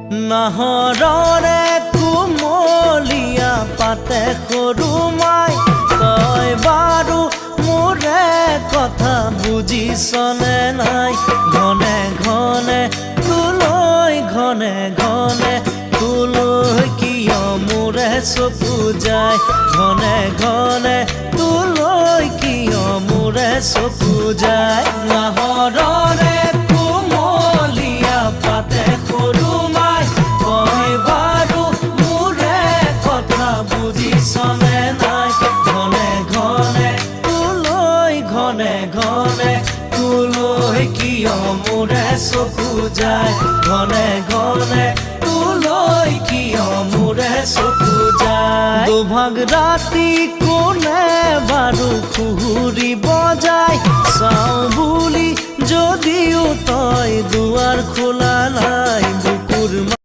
নাহৰৰে কুমলীয়া পাতে সৰু মাই তই বাৰু মোৰে কথা বুজিছনে নাই ঘনে ঘনে তোলৈ কিয় মোৰে চকু যায় ঘনে ঘনে তোলৈ কিয় মোৰে চকু যায় নাহৰৰে কুমলীয়া পাতে সৰু মাই তই বাৰু মোৰে কথা বুজিছনে নাই ঘনে ঘনে তোলৈ কিয় মোৰে চকু যায় ঘনে ঘনে তোলৈ কিয় মোৰে চকু যায় দুভাগ ৰাতি কোনে বাৰু খুহুৰিব যায় চাওঁ বুলি যদিও তই দুৱাৰ খোলা নাই বুকুৰ